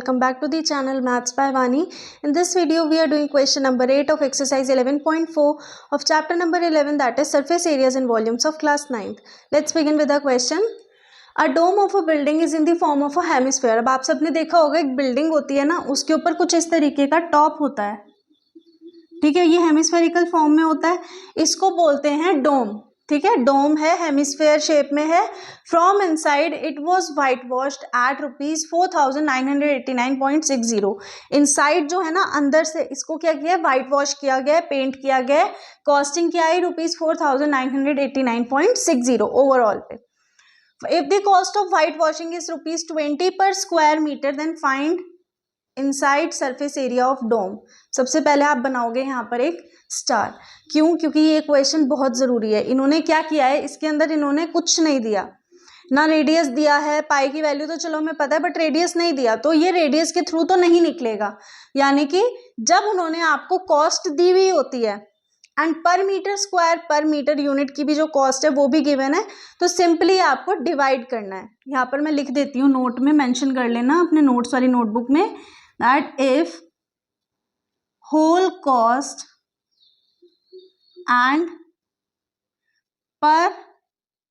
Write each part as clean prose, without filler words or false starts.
Welcome back to the channel Maths by Vani. In this video we are doing question number 8 of exercise 11.4 of chapter number 11, that is surface areas and volumes of class 9th. Let's begin with the question. A dome of a building is in the form of a hemisphere. अब आप सबने देखा होगा एक building होती है ना, उसके ऊपर कुछ इस तरीके का टॉप होता है, ठीक है, ये हेमिस्फेरिकल फॉर्म में होता है, इसको बोलते हैं डोम। ठीक है, डोम है, हेमिस्फेयर शेप में है। From inside it was white washed at ₹4,989.60। Inside जो है ना, अंदर से इसको क्या किया है, वाइट वॉश किया गया है, पेंट किया गया है। कॉस्टिंग क्या आई, ₹4,989.60 ओवरऑल पे। If the cost of white washing is ₹20 पर square metre, then find inside surface area of dome. सबसे पहले आप बनाओगे यहाँ पर एक स्टार। क्यों? क्योंकि ये क्वेश्चन बहुत ज़रूरी है। इन्होंने क्या किया है, इसके अंदर इन्होंने कुछ नहीं दिया, ना रेडियस दिया है, पाई की वैल्यू तो चलो हमें पता है, बट रेडियस नहीं दिया, तो ये रेडियस के थ्रू तो नहीं निकलेगा। यानी कि जब उन्होंने आपको कॉस्ट दी हुई होती है एंड पर मीटर स्क्वायर, पर मीटर यूनिट की भी जो कॉस्ट है वो भी गिवन है, तो सिंपली आपको डिवाइड करना है। यहाँ पर मैं लिख देती हूँ, नोट में मेंशन कर लेना अपने नोट्स वाली नोटबुक में, that if whole cost and per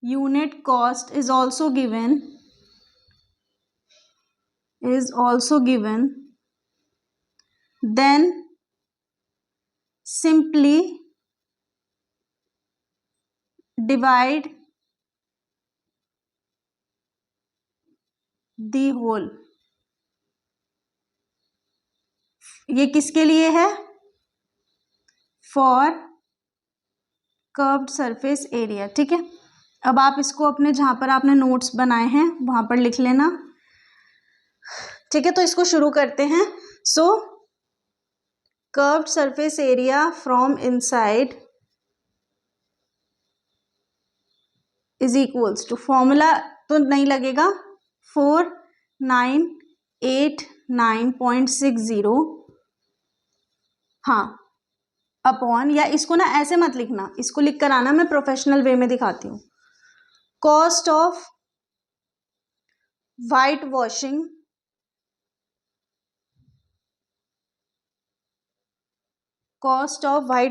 unit cost is also given, then simply divide the whole। ये किसके लिए है? For curved surface area. ठीक है, अब आप इसको अपने जहां पर आपने नोट्स बनाए हैं वहां पर लिख लेना। ठीक है, तो इसको शुरू करते हैं। So curved surface area from inside is equals to, formula तो नहीं लगेगा, 4,989.60, हाँ, अपॉन, या इसको ना ऐसे मत लिखना, इसको लिख कर आना, मैं प्रोफेशनल वे में दिखाती हूँ। Cost of white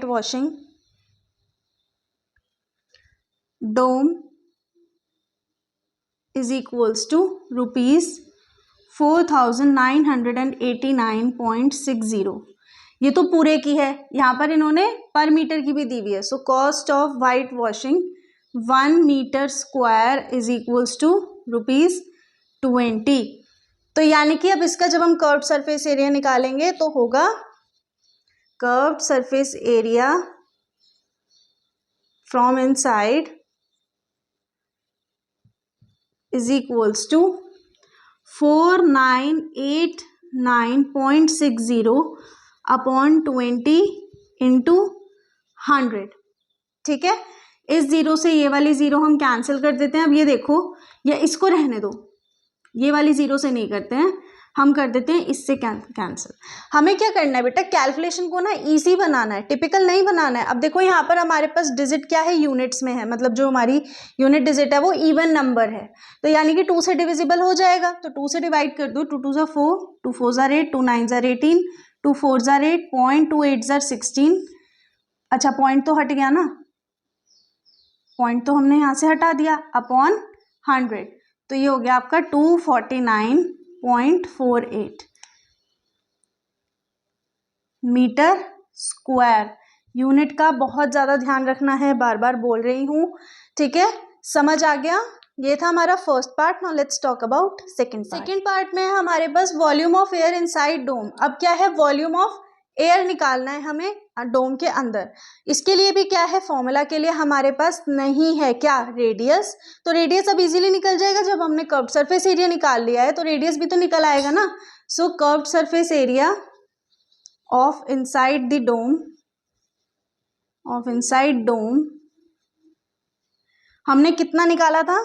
washing dome is equals to ₹4,989.60। ये तो पूरे की है, यहाँ पर इन्होंने पर मीटर की भी दी हुई है। So cost of white washing 1 metre square is equals to ₹20। तो यानी कि अब इसका जब हम कर्व्ड सरफेस एरिया निकालेंगे तो होगा curved surface area from inside is equals to 4,989.60 upon 20 into 100। ठीक है, इस जीरो से ये वाली जीरो हम कैंसिल कर देते हैं। अब ये देखो, या इसको रहने दो, ये वाली जीरो से नहीं करते हैं, हम कर देते हैं इससे कैंसिल। हमें क्या करना है बेटा, कैलकुलेशन को ना इजी बनाना है, टिपिकल नहीं बनाना है। अब देखो यहाँ पर हमारे पास डिजिट क्या है, यूनिट्स में है, मतलब जो हमारी यूनिट डिजिट है वो इवन नंबर है, तो यानी कि 2 से डिविजिबल हो जाएगा, तो 2 से डिवाइड कर दो। 2 2 ज़ा 4, 2 4 ज़ा 8, 2 9 ज़ा 18, 2 4 ज़ा 8, 0.28 ज़ा 16। अच्छा, पॉइंट तो हट गया ना, पॉइंट तो हमने यहाँ से हटा दिया, अपॉन 100, तो ये हो गया आपका 249.48 मीटर स्क्वायर। यूनिट का बहुत ज़्यादा ध्यान रखना है, बार बार बोल रही हूँ। ठीक है, समझ आ गया? ये था हमारा first part. Now let's talk about second part में हमारे पास वॉल्यूम ऑफ एयर इनसाइड डोम। अब क्या है, वॉल्यूम ऑफ एयर निकालना है हमें डोम के अंदर। इसके लिए भी क्या है, फॉर्मूला के लिए हमारे पास नहीं है क्या, रेडियस। तो रेडियस अब इजीली निकल जाएगा, जब हमने कर्व्ड सरफेस एरिया निकाल लिया है तो रेडियस भी तो निकल आएगा ना। So curved surface area of inside the dome, हमने कितना निकाला था,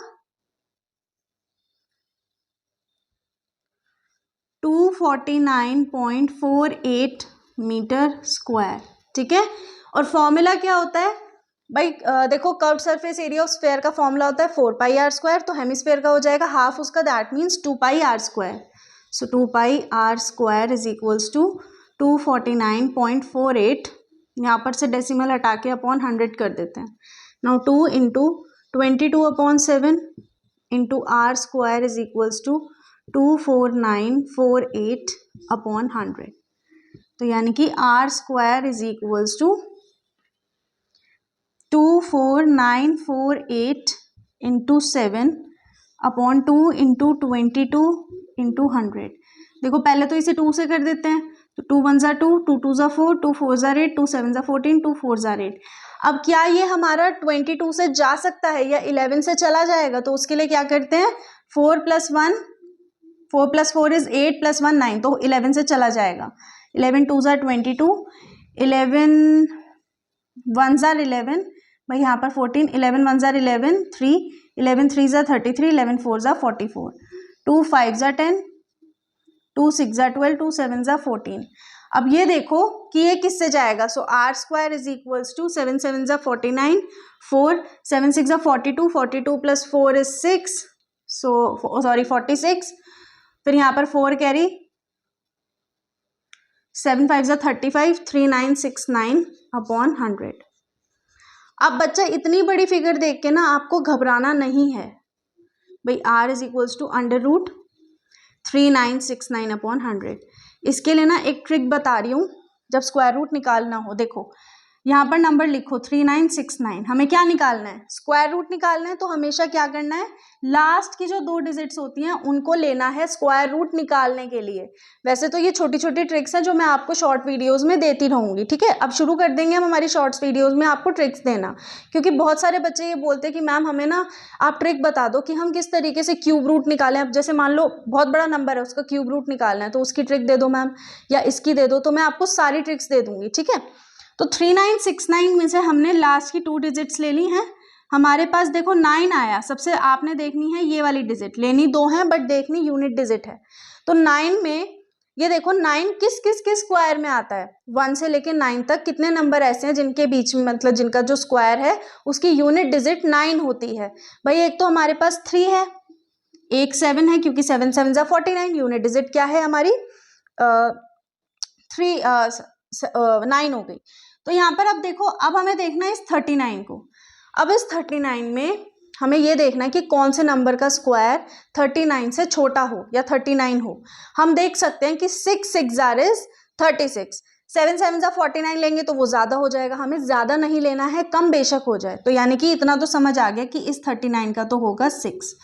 249.48 मीटर स्क्वायर। ठीक है, और फॉर्मूला क्या होता है भाई, देखो curved surface area of sphere का फॉर्मूला होता है 4 पाई r स्क्वायर, तो हेमिस्फेयर का हो जाएगा हाफ उसका, that means 2 pi r square. So 2 pi r square is equals to 249.48, यहाँ पर से डेसिमल हटा के अपॉन 100 कर देते हैं. Now 2 into 22/7 into r square is equals to 24948 upon 100. तो यानी कि r square is equals to 24948 into 7 upon 2 into 22 into 100. देखो पहले तो इसे 2 से कर देते हैं, तो 2 1 2, 2 2 4, 2 4 8, 2 7 14, 2 4 8. अब क्या ये हमारा 22 से जा सकता है या 11 से चला जाएगा? तो उसके लिए क्या करते हैं, 4 + 1, 4 + 4 इज 8 + 1 9, तो 11 से चला जाएगा. 11 2 22, 11 1 11, भाई यहाँ पर 14, 11 1 11, 3, 11 3 33, 11 4 44, 2 5 10, 2 6 12, 2 7 14. अब ये देखो कि ये किससे जाएगा. So r square is equals to 7 7 49, 4 7 6 42, 42 + 4 is 6, so sorry 46. फिर यहाँ पर 4 कैरी, 7 5 35, 3969 अपॉन 100. अब बच्चा इतनी बड़ी फिगर देख के ना आपको घबराना नहीं है भाई. r is equals to √ 3969 upon 100. इसके लिए ना एक ट्रिक बता रही हूँ, जब स्क्वायर रूट निकालना हो. देखो यहाँ पर नंबर लिखो 3969, हमें क्या निकालना है, स्क्वायर रूट निकालना है. तो हमेशा क्या करना है, लास्ट की जो 2 डिजिट्स होती हैं उनको लेना है स्क्वायर रूट निकालने के लिए. वैसे तो ये छोटी छोटी ट्रिक्स हैं जो मैं आपको शॉर्ट वीडियोस में देती रहूंगी. ठीक है, अब शुरू कर देंगे हम हमारी शॉर्ट्स वीडियोस में आपको ट्रिक्स देना, क्योंकि बहुत सारे बच्चे ये बोलते हैं कि मैम हमें ना आप ट्रिक बता दो कि हम किस तरीके से क्यूब रूट निकालें. अब जैसे मान लो बहुत बड़ा नंबर है, उसका क्यूब रूट निकालना है, तो उसकी ट्रिक दे दो मैम, या इसकी दे दो. तो मैं आपको सारी ट्रिक्स दे दूंगी. ठीक है, तो 3969 में से हमने लास्ट की 2 डिजिट्स ले ली हैं. हमारे पास देखो 9 आया. सबसे आपने देखनी है ये वाली डिजिट, लेनी 2 है बट देखनी यूनिट डिजिट है. तो 9 में ये देखो 9 किस किस के स्क्वायर में आता है, 1 से लेके 9 तक कितने नंबर ऐसे हैं जिनके बीच में, मतलब जिनका जो स्क्वायर है उसकी यूनिट डिजिट 9 होती है. भाई एक तो हमारे पास 3 है, एक 7 है, क्योंकि 7 7 49, यूनिट डिजिट क्या है हमारी 9 हो गई. तो यहाँ पर अब देखो, अब हमें देखना है इस 39 को. अब इस 39 में हमें ये देखना है कि कौन से नंबर का स्क्वायर 39 से छोटा हो या 39 हो. हम देख सकते हैं कि 6 6 इज 36, 7 7 49 लेंगे तो वो ज़्यादा हो जाएगा. हमें ज़्यादा नहीं लेना है, कम बेशक हो जाए. तो यानी कि इतना तो समझ आ गया कि इस 39 का तो होगा 6.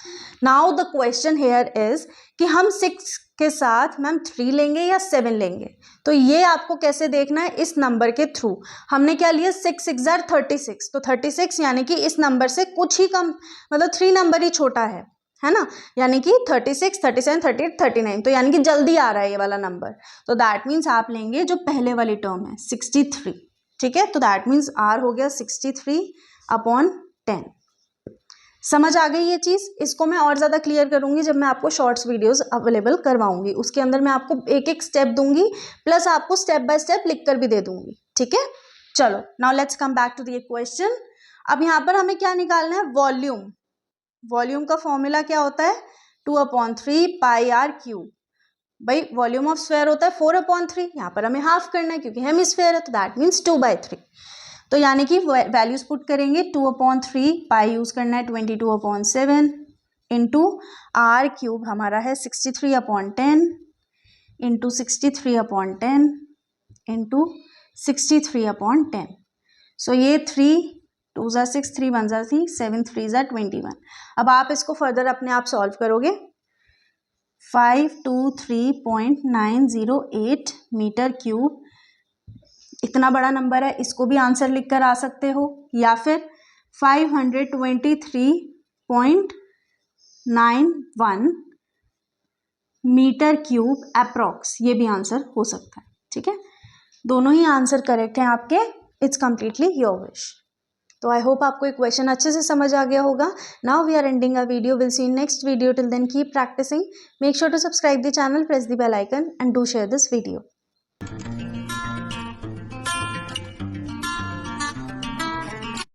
Now the question here is कि हम 6 के साथ मैम 3 लेंगे या 7 लेंगे. तो ये आपको कैसे देखना है, इस नंबर के थ्रू. हमने क्या लिया, 6 6 36, तो 36 यानी कि इस नंबर से कुछ ही कम, मतलब 3 नंबर ही छोटा है ना. यानी कि 36 37 38 39, तो यानी कि जल्दी आ रहा है ये वाला नंबर. तो दैट मीन्स आप लेंगे जो पहले वाली टर्म है 63. ठीक है, तो दैट मीन्स आर हो गया 63 अपॉन 10. समझ आ गई ये चीज़. इसको मैं और ज़्यादा क्लियर करूंगी जब मैं आपको शॉर्ट्स वीडियोस अवेलेबल करवाऊंगी. उसके अंदर मैं आपको एक एक स्टेप दूंगी, प्लस आपको स्टेप बाय स्टेप लिख कर भी दे दूंगी. ठीक है, चलो now let's come back to the question. अब यहाँ पर हमें क्या निकालना है, वॉल्यूम. वॉल्यूम का फॉर्मूला क्या होता है, 2/3 पाई आर क्यूब. भाई वॉल्यूम ऑफ स्फेयर होता है 4/3, यहाँ पर हमें हाफ करना है क्योंकि हेमिस्फेयर है, तो दैट मीन्स 2/3. तो यानी कि वैल्यूज पुट करेंगे, 2/3 पाई यूज करना है 22/7 इंटू आर क्यूब हमारा है 63/10 इंटू 63/10 इंटू 63/10. सो ये 3 2 6, 3 1 3, 7 3 21. अब आप इसको फर्दर अपने आप सॉल्व करोगे. 523.908 मीटर क्यूब, इतना बड़ा नंबर है, इसको भी आंसर लिख कर आ सकते हो, या फिर 523.91 मीटर क्यूब अप्रॉक्स, ये भी आंसर हो सकता है. ठीक है, दोनों ही आंसर करेक्ट हैं आपके. It's completely your wish. तो आई होप आपको ये क्वेश्चन अच्छे से समझ आ गया होगा. Now we are ending a video. Will see in next video. Till then keep practising. Make sure to subscribe the channel, press the bell icon and do share this video.